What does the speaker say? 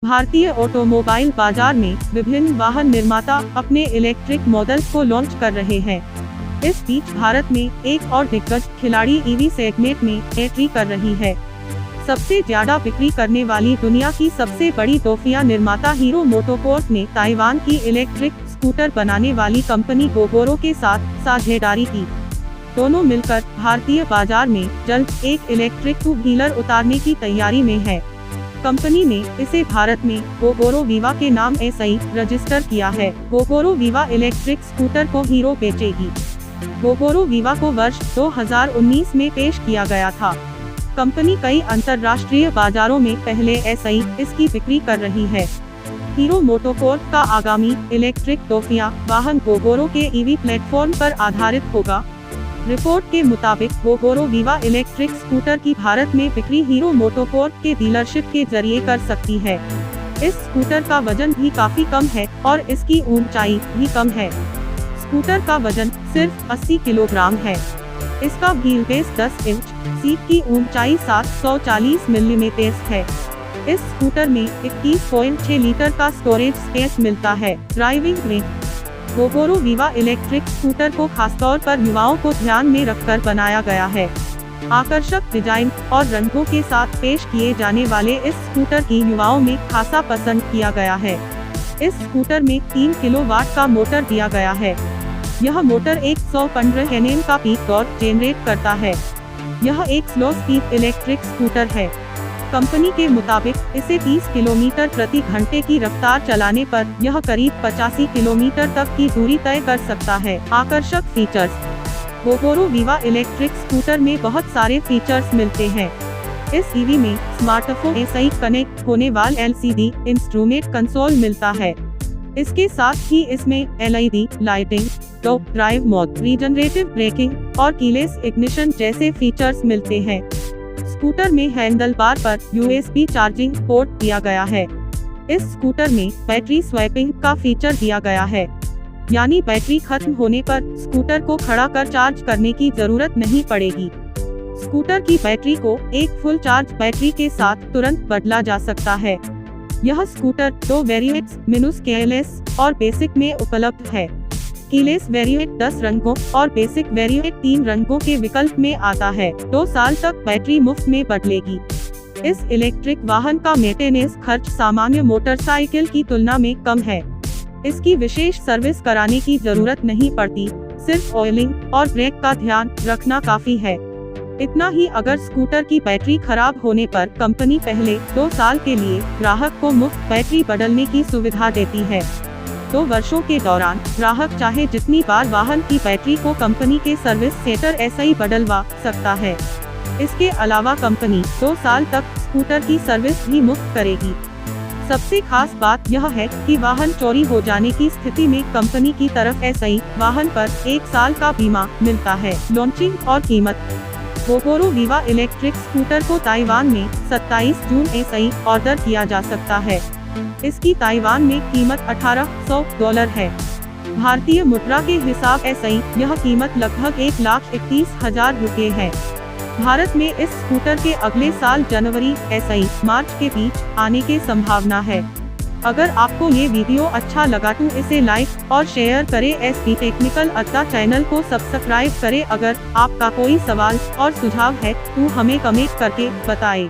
भारतीय ऑटोमोबाइल बाजार में विभिन्न वाहन निर्माता अपने इलेक्ट्रिक मॉडल्स को लॉन्च कर रहे हैं। इस बीच भारत में एक और दिग्गज खिलाड़ी ईवी सेगमेंट में एंट्री कर रही है। सबसे ज्यादा बिक्री करने वाली दुनिया की सबसे बड़ी तोफिया निर्माता हीरो मोटोकॉर्प ने ताइवान की इलेक्ट्रिक स्कूटर बनाने वाली कंपनी गोगोरो के साथ साझेदारी की। दोनों मिलकर भारतीय बाजार में जल्द एक इलेक्ट्रिक टू व्हीलर उतारने की तैयारी में है। कंपनी ने इसे भारत में गोगोरो वीवा के नाम से रजिस्टर किया है। गोगोरो वीवा इलेक्ट्रिक स्कूटर को हीरो बेचेगी। गोगोरो वीवा को वर्ष 2019 में पेश किया गया था। कंपनी कई अंतर्राष्ट्रीय बाजारों में पहले ऐसे ही इसकी बिक्री कर रही है। हीरो मोटोकॉर्प का आगामी इलेक्ट्रिक तोफिया वाहन गोगोरो के ईवी प्लेटफॉर्म पर आधारित होगा। रिपोर्ट के मुताबिक गोगोरो वीवा इलेक्ट्रिक स्कूटर की भारत में बिक्री हीरो मोटोकॉर्प के डीलरशिप के जरिए कर सकती है। इस स्कूटर का वजन भी काफी कम है और इसकी ऊंचाई भी कम है। स्कूटर का वजन सिर्फ 80 किलोग्राम है। इसका व्हील बेस 10 इंच, सीट की ऊंचाई 740 मिलीमीटर है। इस स्कूटर में 21.6 लीटर का स्टोरेज स्पेस मिलता है। ड्राइविंग में गोगोरो वीवा इलेक्ट्रिक स्कूटर को खासतौर पर युवाओं को ध्यान में रखकर बनाया गया है। आकर्षक डिजाइन और रंगों के साथ पेश किए जाने वाले इस स्कूटर की युवाओं में खासा पसंद किया गया है। इस स्कूटर में 3 किलोवाट का मोटर दिया गया है। यह मोटर 115 Nm का पीक टॉर्क जनरेट करता है। यह एक स्लो स्पीड इलेक्ट्रिक स्कूटर है। कंपनी के मुताबिक इसे 30 किलोमीटर प्रति घंटे की रफ्तार चलाने पर यह करीब 85 किलोमीटर तक की दूरी तय कर सकता है। आकर्षक features. Gogoro Viva electric scooter में बहुत सारे फीचर्स मिलते हैं। इस ईवी में स्मार्टफोन से कनेक्ट होने वाला LCD इंस्ट्रूमेंट कंसोल मिलता है। इसके साथ ही इसमें LED lighting, top drive mode, regenerative braking और कीलेस इग्निशन जैसे फीचर्स मिलते हैं। स्कूटर में हैंडल बार पर USB चार्जिंग पोर्ट दिया गया है। इस स्कूटर में बैटरी स्वैपिंग का फीचर दिया गया है, यानी बैटरी खत्म होने पर स्कूटर को खड़ा कर चार्ज करने की जरूरत नहीं पड़ेगी। स्कूटर की बैटरी को एक फुल चार्ज बैटरी के साथ तुरंत बदला जा सकता है। यह स्कूटर 2 वेरिएंट्स मीन्स कीलेस और बेसिक में उपलब्ध है। कीलेस वेरिएंट 10 रंगों और बेसिक वेरिएंट 3 रंगों के विकल्प में आता है। 2 साल तक बैटरी मुफ्त में बदलेगी। इस इलेक्ट्रिक वाहन का मेंटेनेंस खर्च सामान्य मोटरसाइकिल की तुलना में कम है। इसकी विशेष सर्विस कराने की जरूरत नहीं पड़ती, सिर्फ ऑयलिंग और ब्रेक का ध्यान रखना काफी है। इतना ही, अगर स्कूटर की बैटरी खराब होने पर कंपनी पहले 2 साल के लिए ग्राहक को मुफ्त बैटरी बदलने की सुविधा देती है। 2 वर्षों के दौरान ग्राहक चाहे जितनी बार वाहन की बैटरी को कंपनी के सर्विस सेंटर ऐसे ही बदलवा सकता है। इसके अलावा कंपनी 2 साल तक स्कूटर की सर्विस भी मुफ्त करेगी। सबसे खास बात यह है कि वाहन चोरी हो जाने की स्थिति में कंपनी की तरफ ऐसे ही वाहन पर 1 साल का बीमा मिलता है। लॉन्चिंग और कीमत। गोगोरो वीवा इलेक्ट्रिक स्कूटर को ताइवान में 27 जून ऐसे ही ऑर्डर किया जा सकता है। इसकी ताइवान में कीमत $1800 है। भारतीय मुद्रा के हिसाब ऐसे ही यह कीमत लगभग 1,31,000 रुपये है। भारत में इस स्कूटर के अगले साल जनवरी ऐसे ही मार्च के बीच आने की संभावना है। अगर आपको ये वीडियो अच्छा लगा तो इसे लाइक और शेयर करें। SP टेक्निकल अड्डा चैनल को सब्सक्राइब करें। अगर आपका कोई सवाल और सुझाव है तो हमें कमेंट करके बताएं।